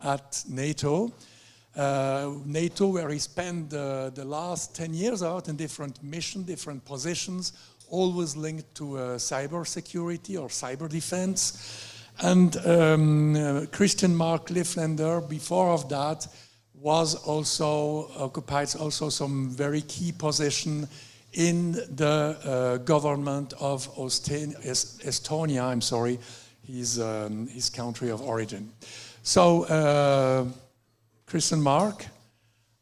at NATO. NATO, where he spent the last 10 years out in different missions, different positions, always linked to cybersecurity or cyber defense. And Christian-Marc Lifländer, before of that, occupies also some very key position in the government of Estonia, I'm sorry, his country of origin. So, Christian-Marc,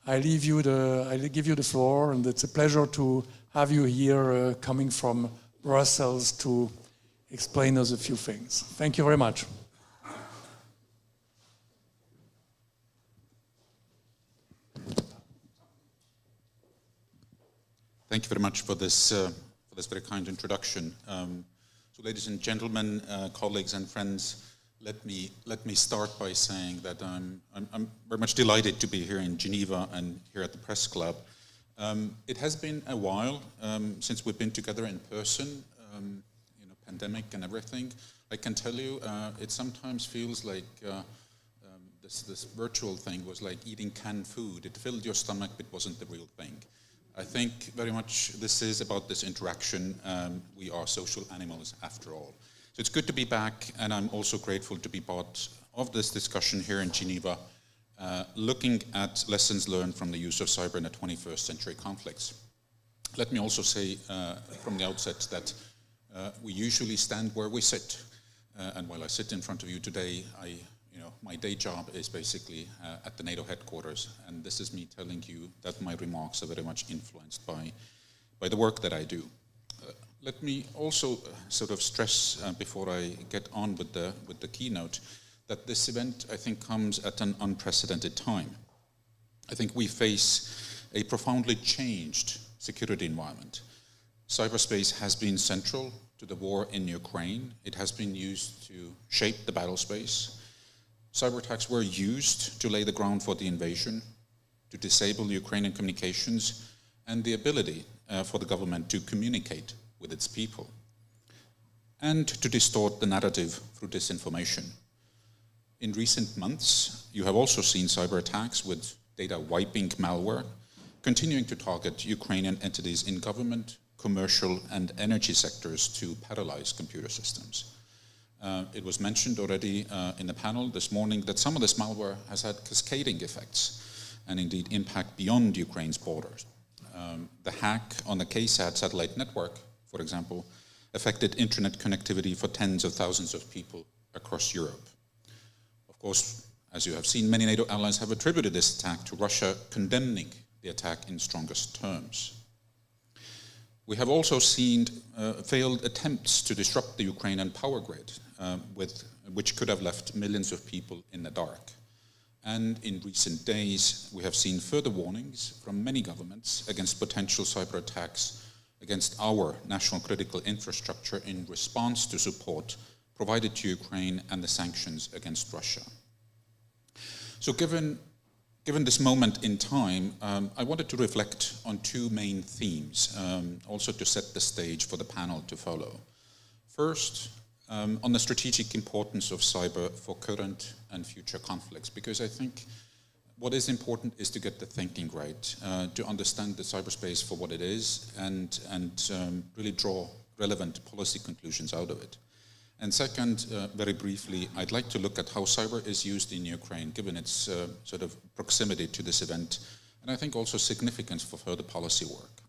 I give you the floor, and it's a pleasure to have you here coming from Brussels to explain us a few things. Thank you very much. Thank you very much for this very kind introduction. So, ladies and gentlemen, colleagues and friends, let me start by saying that I'm very much delighted to be here in Geneva and here at the Press Club. It has been a while since we've been together in person, pandemic and everything. I can tell you, it sometimes feels like this virtual thing was like eating canned food. It filled your stomach, but wasn't the real thing. I think very much this is about this interaction. We are social animals after all. So it's good to be back, and I'm also grateful to be part of this discussion here in Geneva, looking at lessons learned from the use of cyber in the 21st century conflicts. Let me also say from the outset that we usually stand where we sit. And while I sit in front of you today, my day job is basically at the NATO headquarters, and this is me telling you that my remarks are very much influenced by the work that I do. Let me also sort of stress before I get on with the keynote that this event, I think, comes at an unprecedented time. I think we face a profoundly changed security environment. Cyberspace has been central to the war in Ukraine. It has been used to shape the battle space. Cyber attacks were used to lay the ground for the invasion, to disable Ukrainian communications, and the ability for the government to communicate with its people, and to distort the narrative through disinformation. In recent months, you have also seen cyber attacks with data wiping malware continuing to target Ukrainian entities in government, commercial, and energy sectors to paralyze computer systems. It was mentioned already in the panel this morning that some of this malware has had cascading effects and indeed impact beyond Ukraine's borders. The hack on the KSAT satellite network, for example, affected internet connectivity for tens of thousands of people across Europe. Of course, as you have seen, many NATO allies have attributed this attack to Russia, condemning the attack in strongest terms. We have also seen failed attempts to disrupt the Ukrainian power grid, which could have left millions of people in the dark. And in recent days, we have seen further warnings from many governments against potential cyber attacks against our national critical infrastructure in response to support provided to Ukraine and the sanctions against Russia. So given this moment in time, I wanted to reflect on two main themes, also to set the stage for the panel to follow. First, on the strategic importance of cyber for current and future conflicts, because I think what is important is to get the thinking right, to understand the cyberspace for what it is, and really draw relevant policy conclusions out of it. And second, very briefly, I'd like to look at how cyber is used in Ukraine, given its sort of proximity to this event, and I think also significance for further policy work.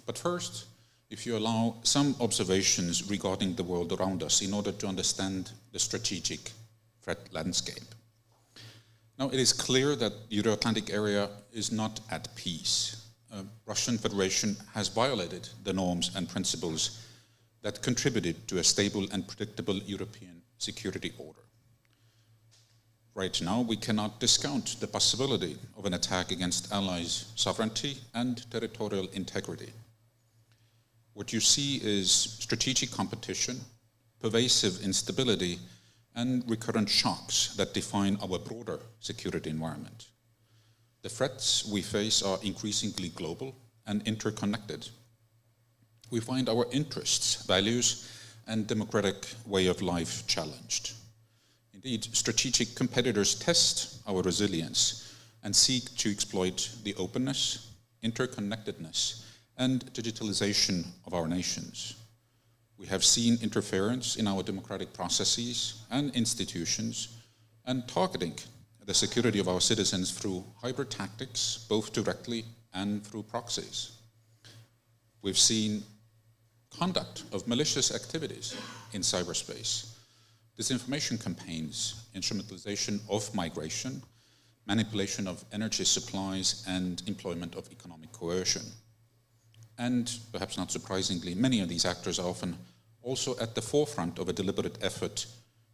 But first, if you allow some observations regarding the world around us in order to understand the strategic threat landscape. Now, it is clear that the Euro-Atlantic area is not at peace. Russian Federation has violated the norms and principles that contributed to a stable and predictable European security order. Right now, we cannot discount the possibility of an attack against allies' sovereignty and territorial integrity. What you see is strategic competition, pervasive instability, and recurrent shocks that define our broader security environment. The threats we face are increasingly global and interconnected. We find our interests, values, and democratic way of life challenged. Indeed, strategic competitors test our resilience and seek to exploit the openness, interconnectedness, and digitalization of our nations. We have seen interference in our democratic processes and institutions and targeting the security of our citizens through hybrid tactics, both directly and through proxies. We've seen conduct of malicious activities in cyberspace, disinformation campaigns, instrumentalization of migration, manipulation of energy supplies, and employment of economic coercion. And, perhaps not surprisingly, many of these actors are often also at the forefront of a deliberate effort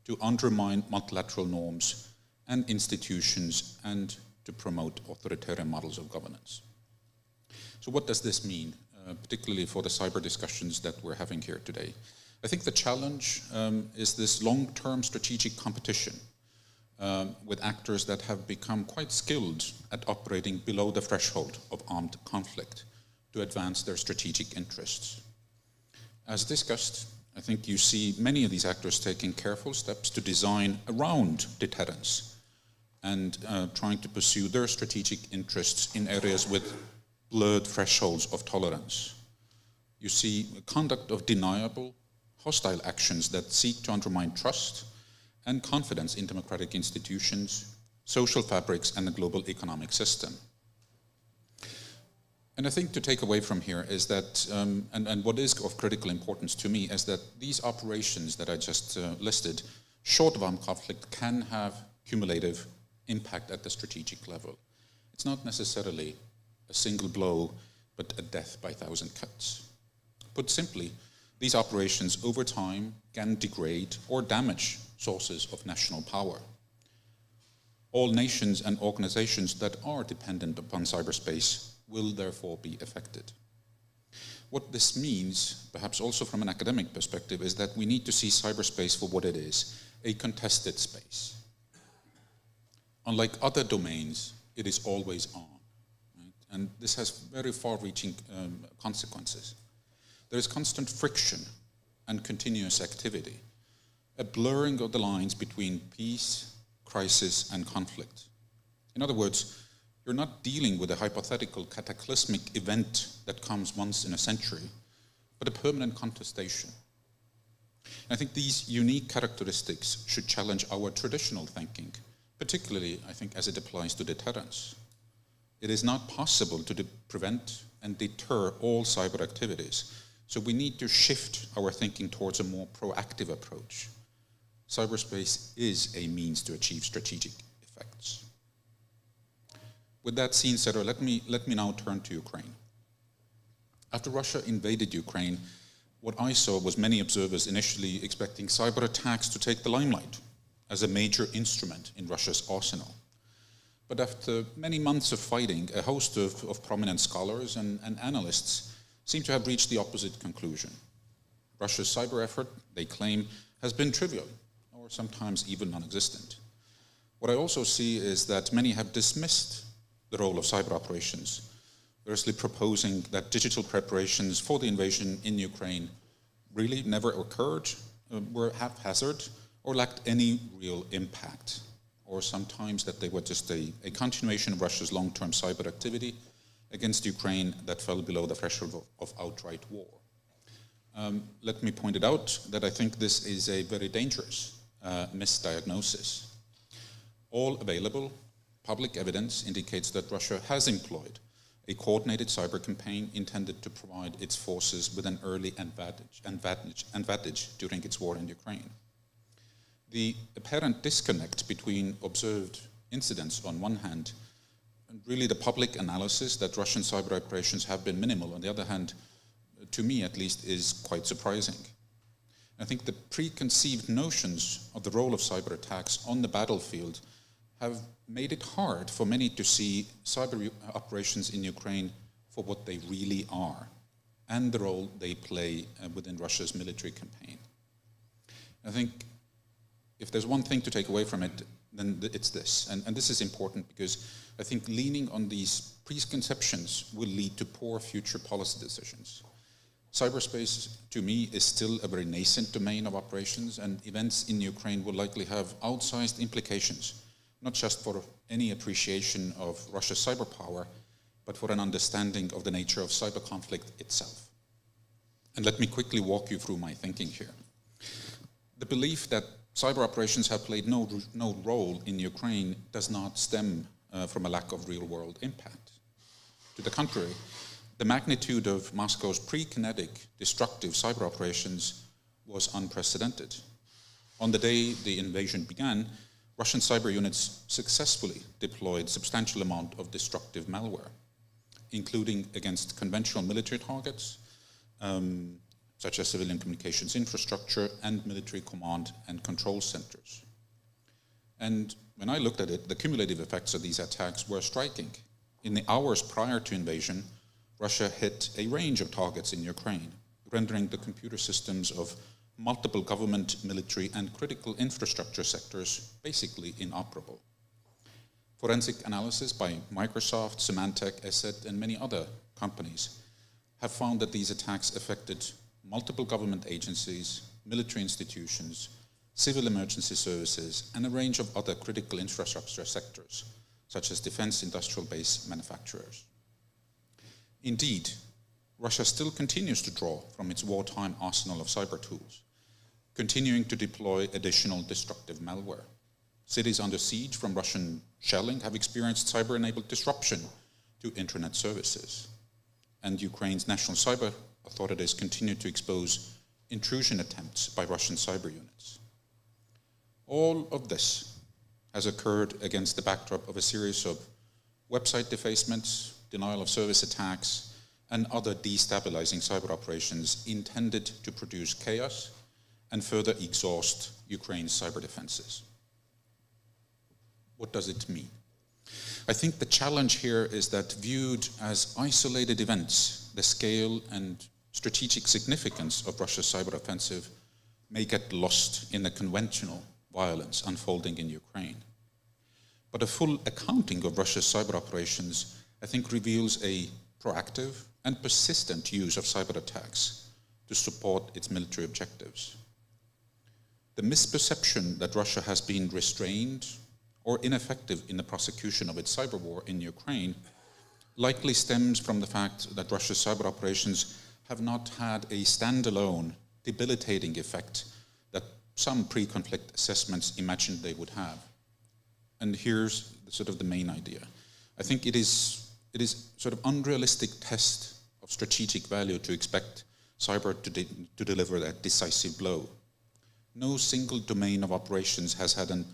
to undermine multilateral norms and institutions and to promote authoritarian models of governance. So what does this mean, particularly for the cyber discussions that we're having here today? I think the challenge is this long-term strategic competition with actors that have become quite skilled at operating below the threshold of armed conflict to advance their strategic interests. As discussed, I think you see many of these actors taking careful steps to design around deterrence and trying to pursue their strategic interests in areas with blurred thresholds of tolerance. You see conduct of deniable, hostile actions that seek to undermine trust and confidence in democratic institutions, social fabrics, and the global economic system. And I think to take away from here is that, and what is of critical importance to me, is that these operations that I just listed, short of armed conflict, can have cumulative impact at the strategic level. It's not necessarily a single blow, but a death by 1,000 cuts. Put simply, these operations over time can degrade or damage sources of national power. All nations and organizations that are dependent upon cyberspace will therefore be affected. What this means, perhaps also from an academic perspective, is that we need to see cyberspace for what it is, a contested space. Unlike other domains, it is always on, right? And this has very far-reaching consequences. There is constant friction and continuous activity, a blurring of the lines between peace, crisis, and conflict. In other words, you're not dealing with a hypothetical cataclysmic event that comes once in a century, but a permanent contestation. And I think these unique characteristics should challenge our traditional thinking, particularly, I think, as it applies to deterrence. It is not possible to prevent and deter all cyber activities, so we need to shift our thinking towards a more proactive approach. Cyberspace is a means to achieve strategic effects. With that scene setter, let me now turn to Ukraine. After Russia invaded Ukraine, what I saw was many observers initially expecting cyber attacks to take the limelight as a major instrument in Russia's arsenal. But after many months of fighting, a host of prominent scholars and analysts seem to have reached the opposite conclusion. Russia's cyber effort, they claim, has been trivial, or sometimes even non-existent. What I also see is that many have dismissed the role of cyber operations, variously proposing that digital preparations for the invasion in Ukraine really never occurred, were haphazard, or lacked any real impact, or sometimes that they were just a continuation of Russia's long-term cyber activity against Ukraine that fell below the threshold of outright war. Let me point it out that I think this is a very dangerous misdiagnosis. All available public evidence indicates that Russia has employed a coordinated cyber campaign intended to provide its forces with an early advantage during its war in Ukraine. The apparent disconnect between observed incidents on one hand and really the public analysis that Russian cyber operations have been minimal on the other hand, to me at least, is quite surprising. I think the preconceived notions of the role of cyber attacks on the battlefield have made it hard for many to see cyber operations in Ukraine for what they really are and the role they play within Russia's military campaign. I think if there's one thing to take away from it, then it's this. And this is important because I think leaning on these preconceptions will lead to poor future policy decisions. cyberspace, to me, is still a very nascent domain of operations, and events in Ukraine will likely have outsized implications, not just for any appreciation of Russia's cyber power, but for an understanding of the nature of cyber conflict itself. And let me quickly walk you through my thinking here. The belief that cyber operations have played no role in Ukraine does not stem from a lack of real-world impact. To the contrary, the magnitude of Moscow's pre-kinetic destructive cyber operations was unprecedented. On the day the invasion began, Russian cyber units successfully deployed substantial amount of destructive malware, including against conventional military targets, such as civilian communications infrastructure and military command and control centers. And when I looked at it, the cumulative effects of these attacks were striking. In the hours prior to invasion, Russia hit a range of targets in Ukraine, rendering the computer systems of multiple government, military, and critical infrastructure sectors basically inoperable. Forensic analysis by Microsoft, Symantec, ESET, and many other companies have found that these attacks affected multiple government agencies, military institutions, civil emergency services, and a range of other critical infrastructure sectors, such as defense industrial base manufacturers. Indeed, Russia still continues to draw from its wartime arsenal of cyber tools, continuing to deploy additional destructive malware. Cities under siege from Russian shelling have experienced cyber-enabled disruption to internet services. And Ukraine's national cyber authorities continue to expose intrusion attempts by Russian cyber units. All of this has occurred against the backdrop of a series of website defacements, denial of service attacks, and other destabilizing cyber operations intended to produce chaos and further exhaust Ukraine's cyber defenses. What does it mean? I think the challenge here is that viewed as isolated events, the scale and strategic significance of Russia's cyber offensive may get lost in the conventional violence unfolding in Ukraine. But a full accounting of Russia's cyber operations, I think, reveals a proactive and persistent use of cyber attacks to support its military objectives. The misperception that Russia has been restrained or ineffective in the prosecution of its cyber war in Ukraine likely stems from the fact that Russia's cyber operations have not had a standalone, debilitating effect that some pre-conflict assessments imagined they would have. And here's sort of the main idea. I think it is sort of unrealistic test of strategic value to expect cyber to deliver that decisive blow. No single domain of operations has had an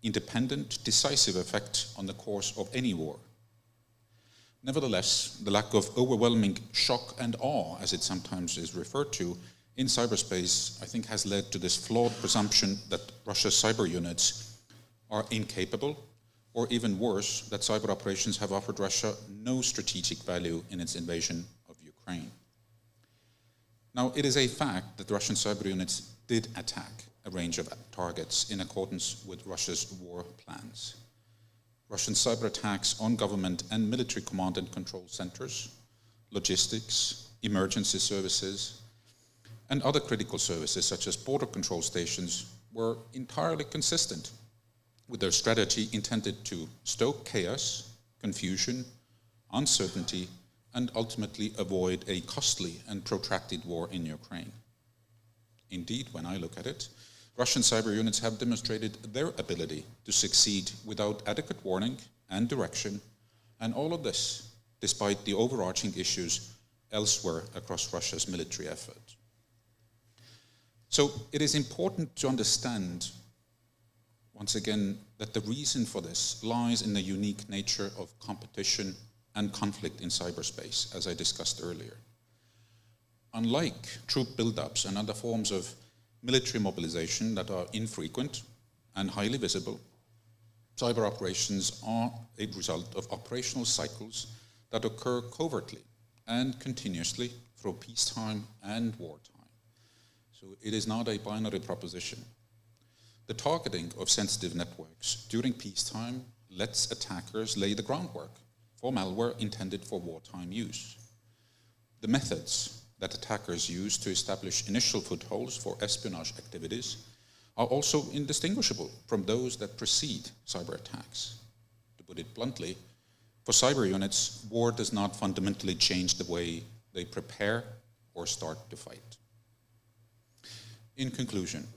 independent, decisive effect on the course of any war. Nevertheless, the lack of overwhelming shock and awe, as it sometimes is referred to, in cyberspace, I think has led to this flawed presumption that Russia's cyber units are incapable, or even worse, that cyber operations have offered Russia no strategic value in its invasion of Ukraine. Now, it is a fact that Russian cyber units did attack a range of targets in accordance with Russia's war plans. Russian cyber attacks on government and military command and control centers, logistics, emergency services, and other critical services such as border control stations were entirely consistent with their strategy intended to stoke chaos, confusion, uncertainty, and ultimately avoid a costly and protracted war in Ukraine. Indeed, when I look at it, Russian cyber units have demonstrated their ability to succeed without adequate warning and direction, and all of this despite the overarching issues elsewhere across Russia's military effort. So it is important to understand, once again, that the reason for this lies in the unique nature of competition and conflict in cyberspace, as I discussed earlier. Unlike troop buildups and other forms of military mobilization that are infrequent and highly visible, cyber operations are a result of operational cycles that occur covertly and continuously through peacetime and wartime. So it is not a binary proposition. The targeting of sensitive networks during peacetime lets attackers lay the groundwork for malware intended for wartime use. The methods that attackers use to establish initial footholds for espionage activities are also indistinguishable from those that precede cyber attacks. To put it bluntly, for cyber units, war does not fundamentally change the way they prepare or start to fight. In conclusion,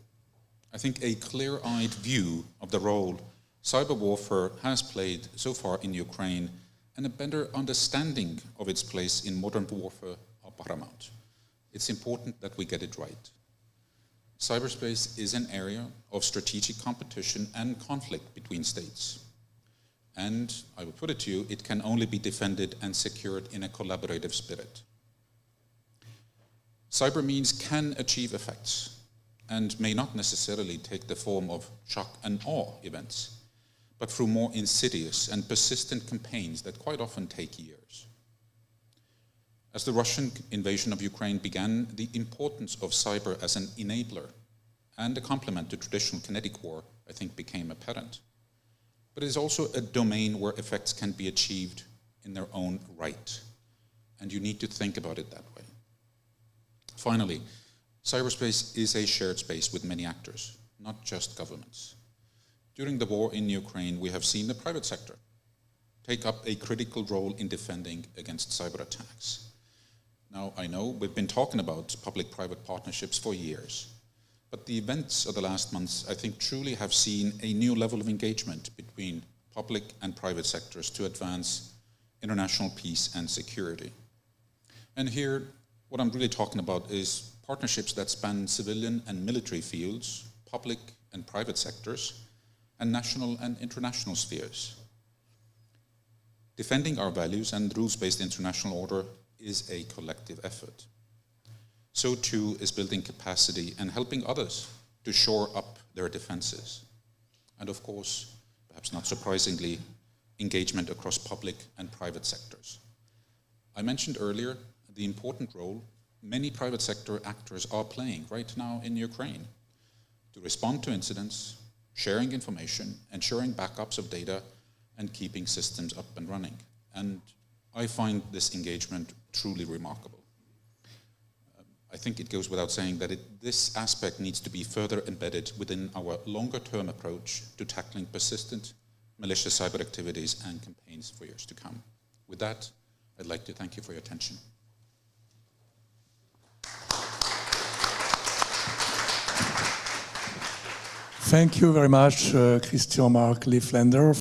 I think a clear-eyed view of the role cyber warfare has played so far in Ukraine and a better understanding of its place in modern warfare are paramount. It's important that we get it right. Cyberspace is an area of strategic competition and conflict between states. And, I will put it to you, it can only be defended and secured in a collaborative spirit. Cyber means can achieve effects and may not necessarily take the form of shock and awe events, but through more insidious and persistent campaigns that quite often take years. As the Russian invasion of Ukraine began, the importance of cyber as an enabler and a complement to traditional kinetic war, I think, became apparent. But it is also a domain where effects can be achieved in their own right, and you need to think about it that way. Finally, cyberspace is a shared space with many actors, not just governments. During the war in Ukraine, we have seen the private sector take up a critical role in defending against cyber attacks. Now, I know we've been talking about public-private partnerships for years, but the events of the last months, I think, truly have seen a new level of engagement between public and private sectors to advance international peace and security. And here, what I'm really talking about is partnerships that span civilian and military fields, public and private sectors, and national and international spheres. Defending our values and rules-based international order is a collective effort. So too is building capacity and helping others to shore up their defenses. And of course, perhaps not surprisingly, engagement across public and private sectors. I mentioned earlier the important role many private sector actors are playing right now in Ukraine to respond to incidents, sharing information, ensuring backups of data, and keeping systems up and running. And I find this engagement truly remarkable. I think it goes without saying that this aspect needs to be further embedded within our longer-term approach to tackling persistent malicious cyber activities and campaigns for years to come. With that, I'd like to thank you for your attention. Thank you very much, Christian-Marc Lifländer.